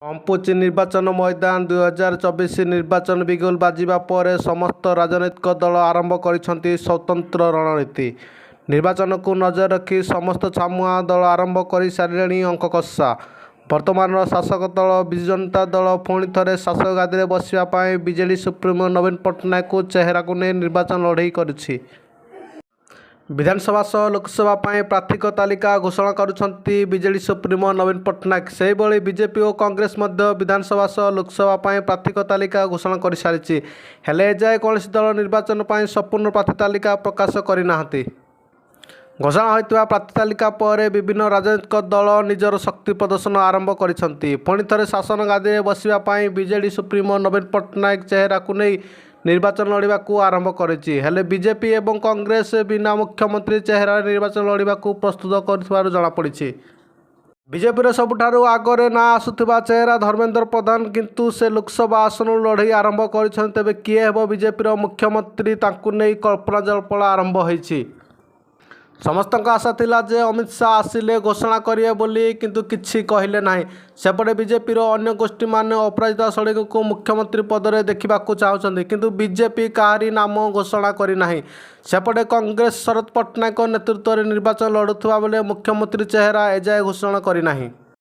ପମ୍ପୁଛି ନିର୍ବାଚନ ମଇଦାନ 2024 ନିର୍ବାଚନ ବିଗୁଲ ବାଜିବା ପରେ ସମସ୍ତ ରାଜନୈତିକ ଦଳ ଆରମ୍ଭ କରିଛନ୍ତି ସ୍ୱତନ୍ତ୍ର ରଣନୀତି। ନିର୍ବାଚନକୁ ନଜର ରଖି ସମସ୍ତ ଛାମୁଆ ଦଳ ଆରମ୍ଭ କରି ସାରିଲେଣି ଅଙ୍କ କଷା। ବର୍ତ୍ତମାନର ଶାସକ ଦଳ ବିଜୁ ଜନତା ଦଳ ପୁଣି ଥରେ ଶାସକ ଗାଦିରେ ବସିବା ପାଇଁ ବିଜେଡି ସୁପ୍ରିମୋ ନବୀନ ପଟ୍ଟନାୟକଙ୍କ ଚେହେରାକୁ ନେଇ ନିର୍ବାଚନ ଲଢ଼େଇ କରୁଛି। ବିଧାନସଭା ସହ ଲୋକସଭା ପାଇଁ ପ୍ରାର୍ଥୀଙ୍କ ତାଲିକା ଘୋଷଣା କରୁଛନ୍ତି ବିଜେଡି ସୁପ୍ରିମୋ ନବୀନ ପଟ୍ଟନାୟକ। ସେହିଭଳି ବିଜେପି ଓ କଂଗ୍ରେସ ମଧ୍ୟ ବିଧାନସଭା ସହ ଲୋକସଭା ପାଇଁ ପ୍ରାର୍ଥୀଙ୍କ ତାଲିକା ଘୋଷଣା କରିସାରିଛି। ହେଲେ ଏଯାଏ କୌଣସି ଦଳ ନିର୍ବାଚନ ପାଇଁ ସମ୍ପୂର୍ଣ୍ଣ ପ୍ରାର୍ଥୀ ତାଲିକା ପ୍ରକାଶ କରିନାହାନ୍ତି। ଘୋଷଣା ହୋଇଥିବା ପ୍ରାର୍ଥୀ ତାଲିକା ପରେ ବିଭିନ୍ନ ରାଜନୈତିକ ଦଳ ନିଜର ଶକ୍ତି ପ୍ରଦର୍ଶନ ଆରମ୍ଭ କରିଛନ୍ତି। ପୁଣି ଥରେ ଶାସନ ଗାଦିରେ ବସିବା ପାଇଁ ବିଜେଡି ସୁପ୍ରିମୋ ନବୀନ ପଟ୍ଟନାୟକ ଚେହେରାକୁ ନେଇ ନିର୍ବାଚନ ଲଢ଼ିବାକୁ ଆରମ୍ଭ କରିଛି। ହେଲେ ବିଜେପି ଏବଂ କଂଗ୍ରେସ ବିନା ମୁଖ୍ୟମନ୍ତ୍ରୀ ଚେହେରାରେ ନିର୍ବାଚନ ଲଢ଼ିବାକୁ ପ୍ରସ୍ତୁତ କରୁଥିବାର ଜଣାପଡ଼ିଛି। ବିଜେପିର ସବୁଠାରୁ ଆଗରେ ନାଁ ଆସୁଥିବା ଚେହେରା ଧର୍ମେନ୍ଦ୍ର ପ୍ରଧାନ, କିନ୍ତୁ ସେ ଲୋକସଭା ଆସନରୁ ଲଢ଼େଇ ଆରମ୍ଭ କରିଛନ୍ତି। ତେବେ କିଏ ହେବ ବିଜେପିର ମୁଖ୍ୟମନ୍ତ୍ରୀ, ତାଙ୍କୁ ନେଇ କଳ୍ପନା ଜଳ୍ପନା ଆରମ୍ଭ ହୋଇଛି। ସମସ୍ତଙ୍କ ଆଶା ଥିଲା ଯେ ଅମିତ ଶାହ ଆସିଲେ ଘୋଷଣା କରିବେ ବୋଲି, କିନ୍ତୁ କିଛି କହିଲେ ନାହିଁ। ସେପଟେ ବିଜେପିର ଅନ୍ୟ ଗୋଷ୍ଠୀମାନେ ଅପରାଜିତା ଷଡ଼ଙ୍ଗୀଙ୍କୁ ମୁଖ୍ୟମନ୍ତ୍ରୀ ପଦରେ ଦେଖିବାକୁ ଚାହୁଁଛନ୍ତି, କିନ୍ତୁ ବିଜେପି କାହାରି ନାମ ଘୋଷଣା କରିନାହିଁ। ସେପଟେ କଂଗ୍ରେସ ଶରଦ ପଟ୍ଟନାୟକଙ୍କ ନେତୃତ୍ୱରେ ନିର୍ବାଚନ ଲଢ଼ୁଥିବା ବେଳେ ମୁଖ୍ୟମନ୍ତ୍ରୀ ଚେହେରା ଏଯାଏ ଘୋଷଣା କରିନାହିଁ।